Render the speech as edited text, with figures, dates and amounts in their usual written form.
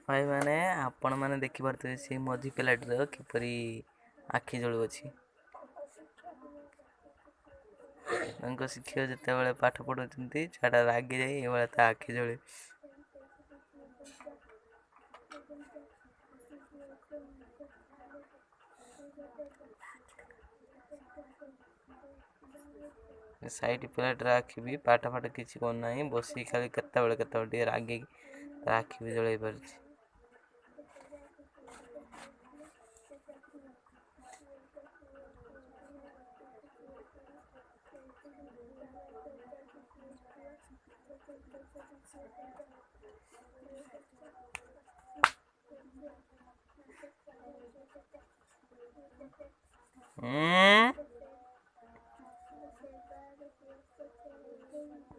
ଭାଇ ମାନେ ଆପଣ ମାନେ ଦେଖିପାରୁଥିବେ ସେଇ ମଝି ପିଲାଟିର କିପରି ଆଖି ଜଳୁଅଛି। ତାଙ୍କ ଶିକ୍ଷକ ଯେତେବେଳେ ପାଠ ପଢ଼ଉଛନ୍ତି ଛୁଆଟା ରାଗି ଯାଇ ଏଇଭଳିଆ ତା ଆଖି ଜଳେ। ସାଇଟ୍ ପିଲାଟାର ଆଖି ବି ପାଠ ଫାଠ କିଛି କରୁନାହିଁ, ବସିକି ଖାଲି କେତେବେଳେ ଟିକେ ରାଗିକି ତା ଆଖି ବି ଜଳେଇ ପାରୁଛି।